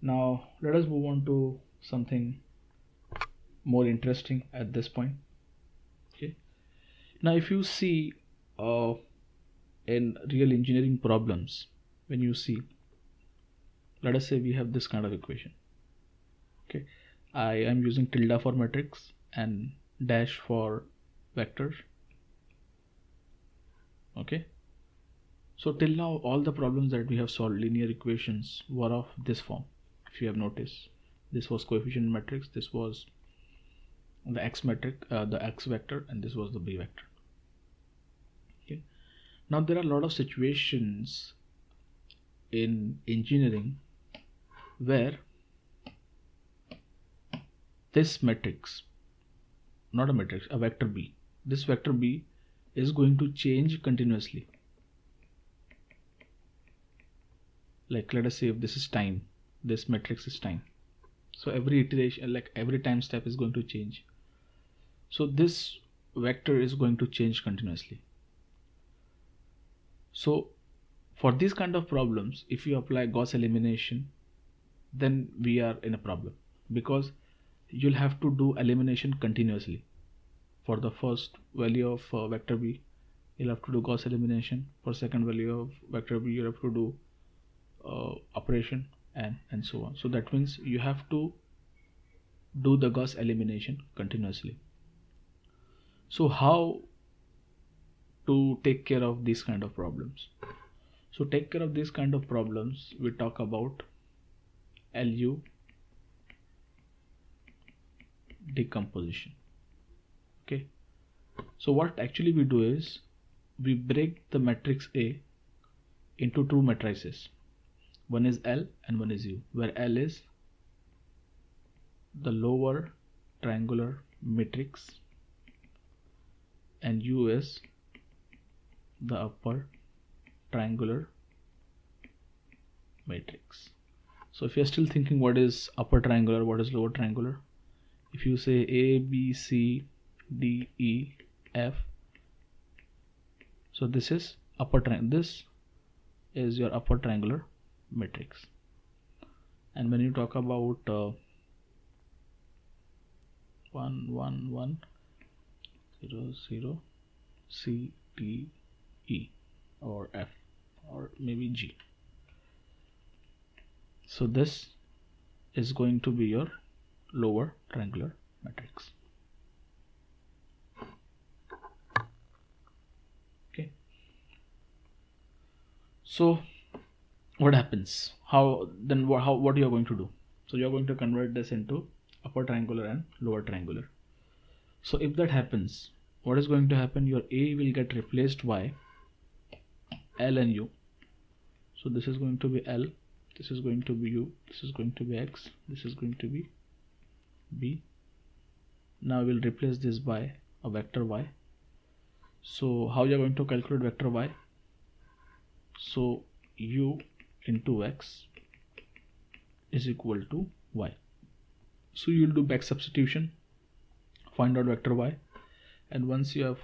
Now let us move on to something more interesting at this point. Okay. Now if you see in real engineering problems, when you see, let us say we have this kind of equation. Okay, I am using tilde for matrix and dash for vector. Okay, so till now all the problems that we have solved, linear equations, were of this form. If you have noticed, this was coefficient matrix, this was the x metric, the x vector, and this was the b vector. Okay, now there are a lot of situations in engineering where this matrix, not a matrix, a vector b, this vector b is going to change continuously. Like let us say if this is time, this matrix is time, so every iteration, like every time step, is going to change. So this vector is going to change continuously. So for these kind of problems, if you apply Gauss elimination, then we are in a problem, because you'll have to do elimination continuously. For the first value of vector b, you'll have to do Gauss elimination. For second value of vector b, you have to do operation, and so on. So that means you have to do the Gauss elimination continuously. So how to take care of these kind of problems? So take care of these kind of problems, we talk about LU decomposition. Okay, so what actually we do is we break the matrix A into two matrices. One is L and one is U, where L is the lower triangular matrix and U is the upper triangular matrix. So if you're still thinking what is upper triangular, what is lower triangular, if you say A, B, C, D, E, F, so this is upper triangle, this is your upper triangular matrix. And when you talk about 1 1 1 0 0 C, D, E, or F, or maybe G, so this is going to be your lower triangular matrix. Okay, so what happens, what you are going to do? So you are going to convert this into upper triangular and lower triangular. So if that happens, what is going to happen? Your A will get replaced by L and U. So this is going to be L, this is going to be U, this is going to be X, this is going to be B. Now we'll replace this by a vector Y. So how you are going to calculate vector Y? So U into X is equal to Y. So you'll do back substitution, find out vector Y, and once you have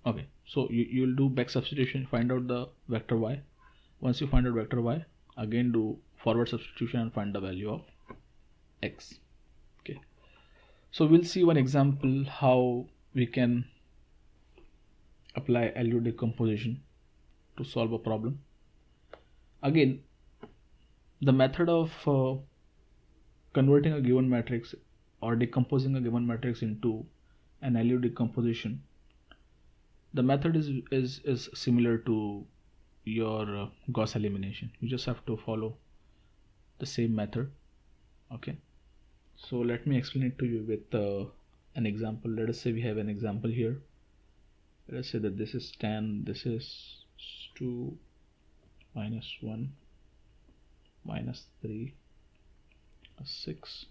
okay, so you'll do back substitution, find out the vector Y. Once you find out vector Y, again do forward substitution and find the value of X. Okay, so we'll see one example how we can apply LU decomposition to solve a problem. Again, the method of converting a given matrix or decomposing a given matrix into an LU decomposition, the method is similar to your Gauss elimination. You just have to follow the same method. Okay, so let me explain it to you with an example. Let us say we have an example here. Let us say that this is 10, this is 2 minus 1 minus 3 6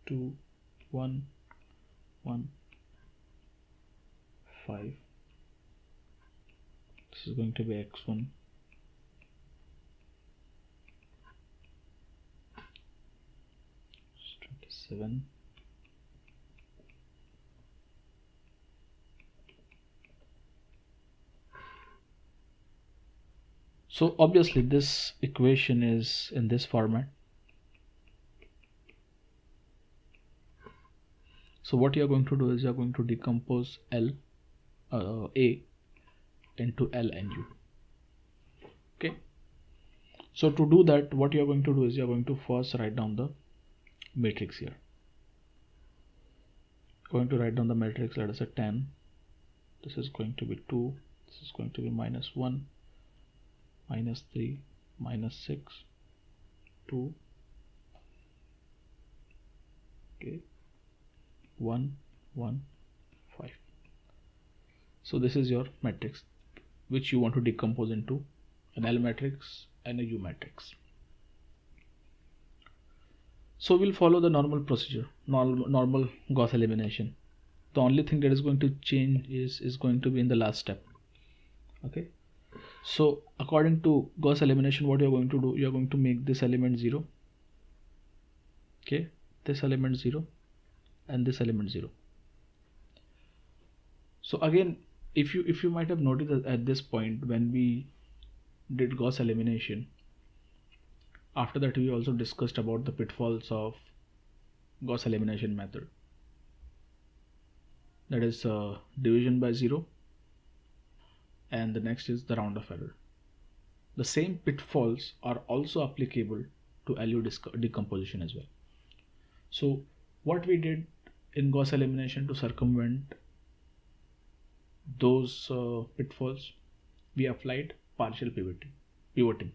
2 1 1 5. This is going to be x1, it's 27, So obviously this equation is in this format. So what you are going to do is you are going to decompose A into L and U. Okay. So to do that, what you are going to do is you are going to first write down the matrix here. Going to write down the matrix. Let us say 10. This is going to be 2. This is going to be -1, -3, -6, 2. Okay. 1, 1, 5. So this is your matrix which you want to decompose into an L matrix and a U matrix. So we'll follow the normal procedure, normal Gauss elimination. The only thing that is going to change is going to be in the last step. Okay. So according to Gauss elimination, what you're going to do, you're going to make this element 0. Okay, this element 0 and this element 0. So again, if you might have noticed at this point when we did Gauss elimination, after that we also discussed about the pitfalls of Gauss elimination method. That is division by 0, and the next is the round of error. The same pitfalls are also applicable to LU decomposition as well. So what we did in Gauss elimination to circumvent those pitfalls, we applied partial pivoting.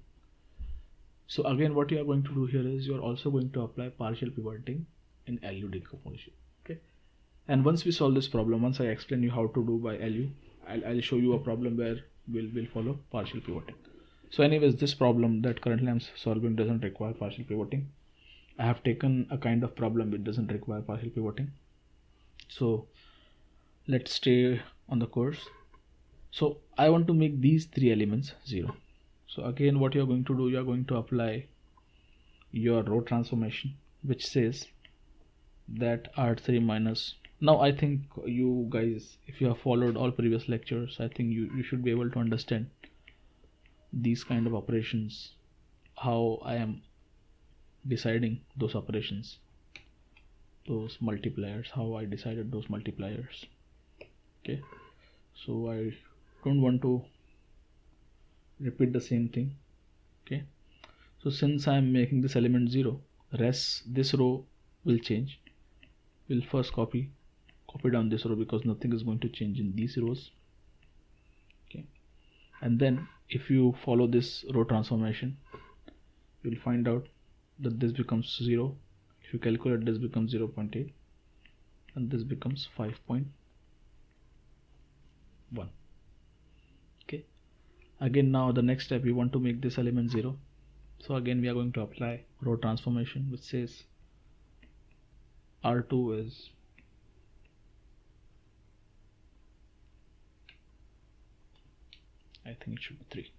So again, what you are going to do here is you are also going to apply partial pivoting in LU decomposition. Okay. And once we solve this problem, once I explain you how to do by LU, I'll show you a problem where we'll follow partial pivoting. So anyways, this problem that currently I'm solving doesn't require partial pivoting. I have taken a kind of problem which doesn't require partial pivoting. So let's stay on the course. So I want to make these three elements 0. So again, what you're going to do, you're going to apply your row transformation, which says that R3 minus. Now I think you guys, if you have followed all previous lectures, I think you should be able to understand these kind of operations, how I am deciding those operations, those multipliers, how I decided those multipliers. Okay, so I don't want to repeat the same thing. Okay, so since I am making this element 0, this row will change. We'll first copy down this row because nothing is going to change in these rows. Okay, and then if you follow this row transformation, you'll find out that this becomes 0. If you calculate, this becomes 0.8 and this becomes 5.1. Okay, again, now the next step, we want to make this element 0. So again, we are going to apply row transformation, which says R2 is I think it should be 3.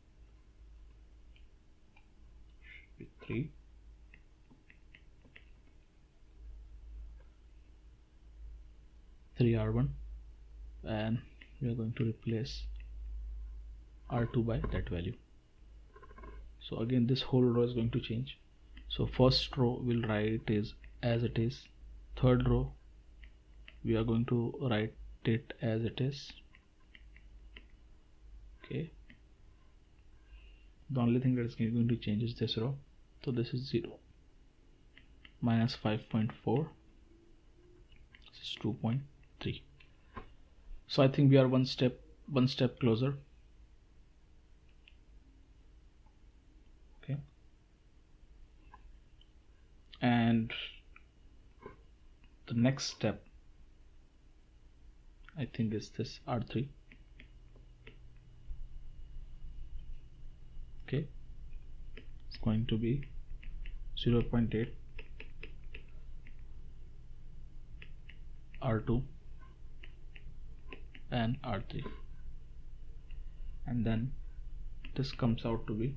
3. R1, and we are going to replace R2 by that value. So again, this whole row is going to change. So first row we'll write is as it is. Third row we are going to write it as it is. Okay, the only thing that is going to change is this row. So this is 0 minus 5.4. This is 2.3. So I think we are one step closer. Okay, and the next step I think is this R3. Okay, it's going to be 0.8 R2 and R3, and then this comes out to be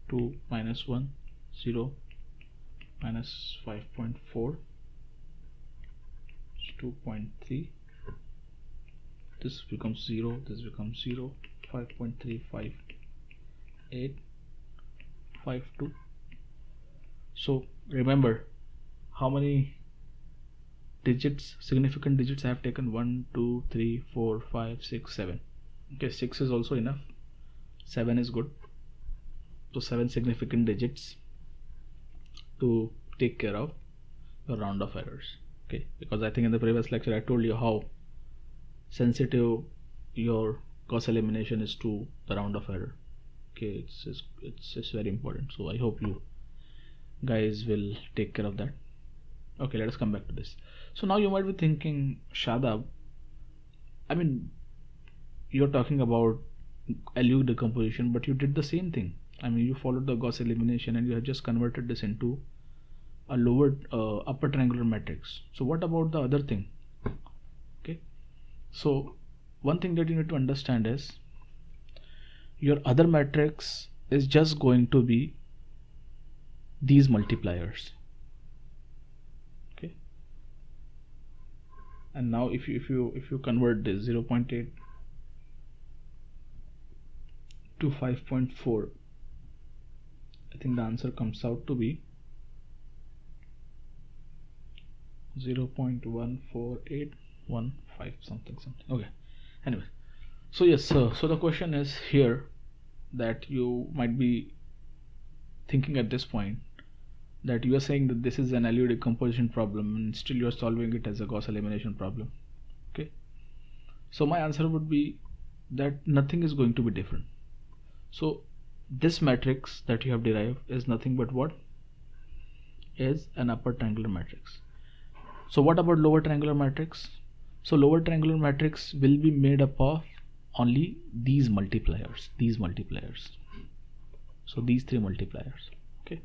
2 minus 1, 0 minus 5.4, 2.3. This becomes 0, this becomes 0, 5.35, 0.852. So remember how many digits, significant digits I have taken. 1 2 3 4 5 6 7. Okay, 6 is also enough, 7 is good. So 7 significant digits to take care of your round of errors. Okay, because I think in the previous lecture I told you how sensitive your Gauss elimination is to the round of error. Okay, it's very important. So I hope you guys will take care of that. Okay, let us come back to this. So now you might be thinking, Shadab, I mean, you're talking about LU decomposition, but you did the same thing. I mean, you followed the Gauss elimination and you have just converted this into a lower upper triangular matrix. So what about the other thing? Okay, so one thing that you need to understand is your other matrix is just going to be these multipliers. Okay, and now if you convert this 0.8 to 5.4, I think the answer comes out to be 0.14815 something. Okay, anyway, so yes, so the question is here that you might be thinking at this point that you are saying that this is an LU decomposition problem and still you are solving it as a Gauss elimination problem. Okay, so my answer would be that nothing is going to be different. So this matrix that you have derived is nothing but what is an upper triangular matrix. So what about lower triangular matrix? So lower triangular matrix will be made up of only these multipliers. So these three multipliers. Okay,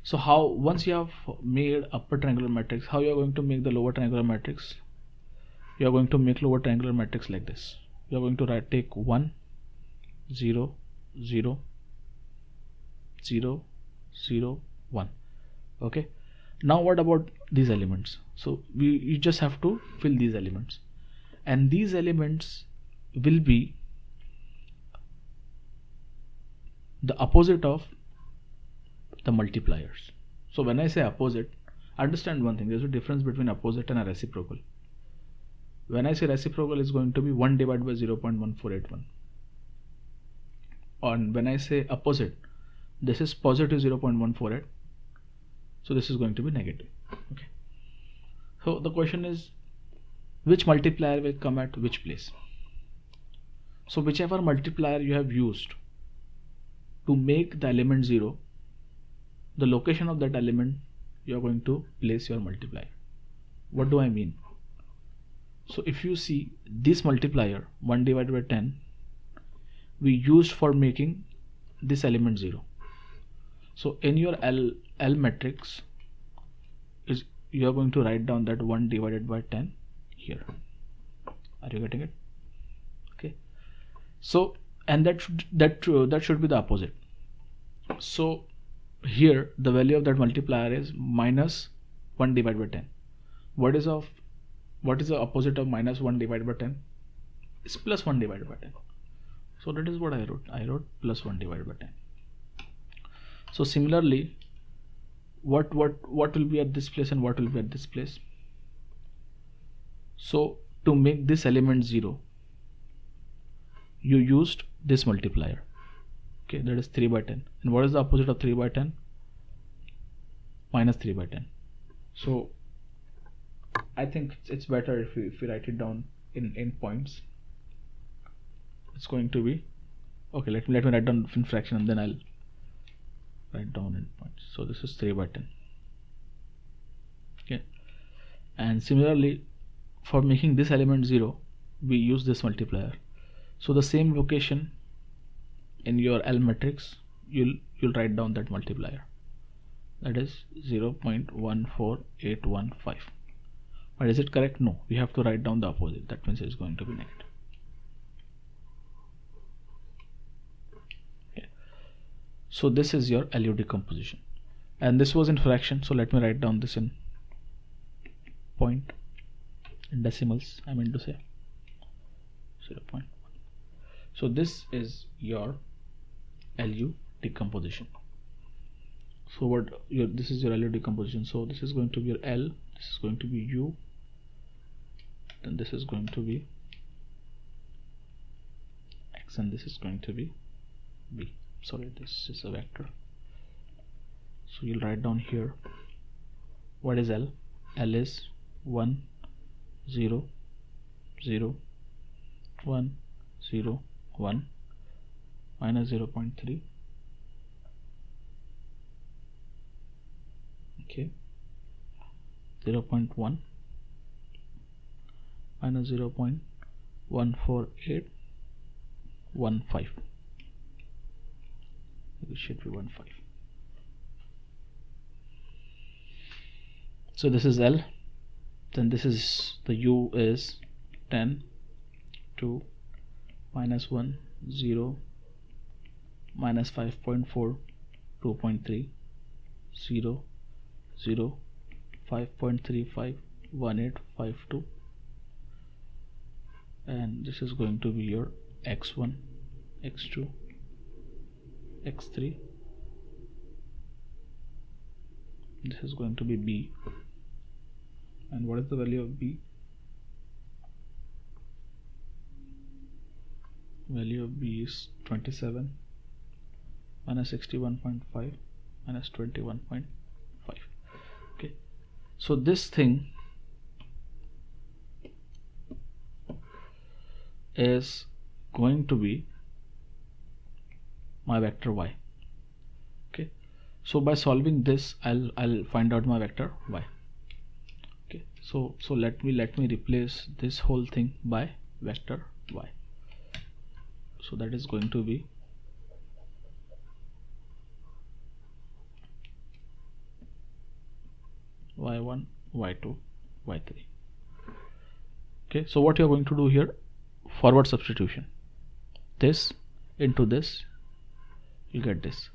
so how, once you have made upper triangular matrix, how you are going to make the lower triangular matrix? You are going to make lower triangular matrix like this. You are going to take 1 0 0 0 0 1. Okay, now what about these elements? So you just have to fill these elements, and these elements will be the opposite of the multipliers. So when I say opposite, understand one thing, there's a difference between opposite and a reciprocal. When I say reciprocal, it's going to be 1 divided by 0.1481, and when I say opposite, this is positive 0.148, so this is going to be negative. Okay, so the question is, which multiplier will come at which place? So whichever multiplier you have used to make the element 0, the location of that element you are going to place your multiplier. What do I mean? So if you see this multiplier 1 divided by 10, we used for making this element 0. So in your L matrix is, you are going to write down that 1 divided by 10 here. Are you getting it? Okay, so and that should be the opposite. So here the value of that multiplier is minus 1 divided by 10. What is the opposite of minus 1 divided by 10? It's plus 1 divided by 10. So that is what I wrote plus 1 divided by 10. So similarly, what will be at this place and what will be at this place? So to make this element 0, you used this multiplier. Okay, that is 3 by 10. And what is the opposite of 3 by 10? Minus 3 by 10. So I think it's better if we write it down in points. It's going to be, okay, let me write down in fraction and then I'll write down in points. So this is 3 by 10. Okay, and similarly for making this element 0, we use this multiplier. So the same location in your L matrix, you'll write down that multiplier, that is 0.14815. But is it correct? No, we have to write down the opposite. That means it's going to be negative. Okay, so this is your LU decomposition, and this was in fraction, so let me write down this in point, in decimals I mean to say 0.1. So this is your LU decomposition. So this is your LU decomposition. So this is going to be your L, this is going to be U, then this is going to be X, and this is going to be B. Sorry, this is a vector. So you'll write down here what is L. L is 1 0 0 1 0 1 minus 0.3, okay, 0.1 minus 0.14815. It should be 15. So this is L, then this is the U is 10 2 minus 1 0 minus 5.4 2.3 0 0 5.35 1852, and this is going to be your X1 X2 X3. This is going to be B, and what is the value of B? Value of B is 27 minus 61.5 minus 21.5. Okay, so this thing is going to be my vector Y. Okay, so by solving this I'll find out my vector Y. Okay, so let me replace this whole thing by vector Y. So that is going to be Y1 Y2 Y3. Okay, so what you are going to do here, forward substitution. This into this, you get this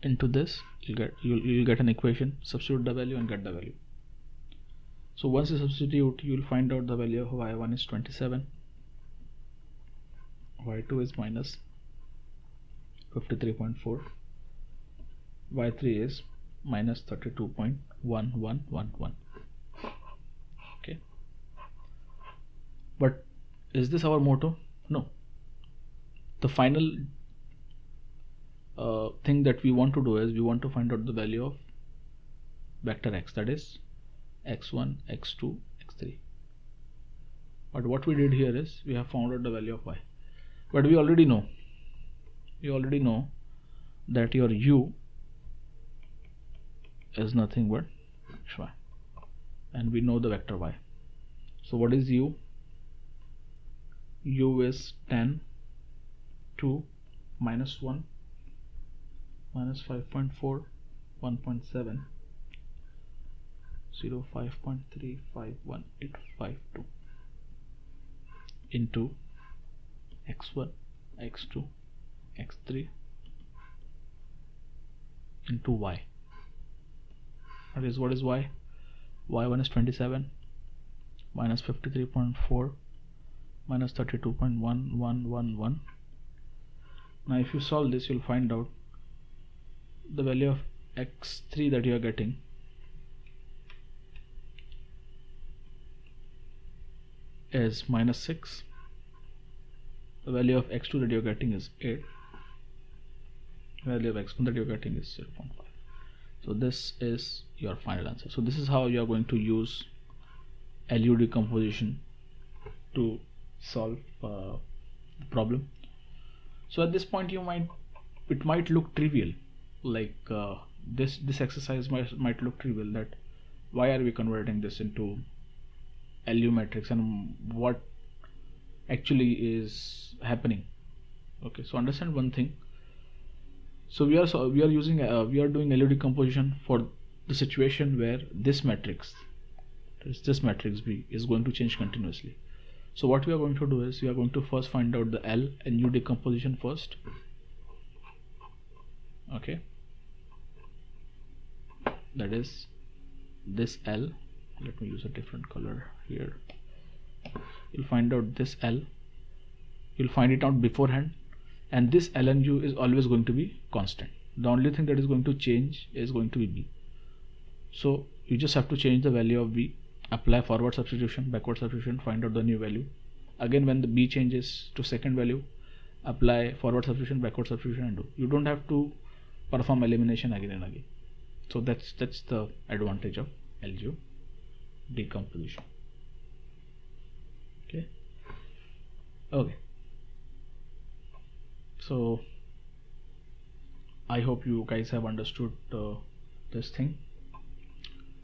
into this, you'll get an equation. Substitute the value and get the value. So once you substitute, you'll find out the value of Y1 is 27, Y2 is minus 53.4, Y3 is minus 32.1111. Okay, but is this our motto? No. The final thing that we want to do is we want to find out the value of vector X, that is X1 X2 X3. But what we did here is we have found out the value of Y, but we already know that your U is nothing but Y, and we know the vector Y. So what is U? U is 10 2 minus 1 minus 5.4 1.7 0 5.351852 into X1 X2 X3 into Y. That is, what is Y? Y1 is 27 minus 53.4 minus 32.1111. Now if you solve this, you'll find out the value of X3 that you are getting is minus 6. The value of X2 that you are getting is 8. The value of X1 that you are getting is 0.5. So this is your final answer. So this is how you are going to use LU decomposition to solve the problem. So at this point it might look trivial, like this exercise might look trivial, that why are we converting this into LU matrix and what actually is happening. Okay, so understand one thing. So we are doing LU decomposition for the situation where this matrix B is going to change continuously. So what we are going to do is we are going to first find out the L and U decomposition first. Okay, that is this L. Let me use a different color here. You'll find out this L, you'll find it out beforehand, and this lnu is always going to be constant. The only thing that is going to change is going to be b. So you just have to change the value of b, apply forward substitution, backward substitution, find out the new value. Again, when the b changes to second value, apply forward substitution, backward substitution, and do. You don't have to perform elimination again and again. So that's the advantage of LGO decomposition. Okay, so I hope you guys have understood this thing.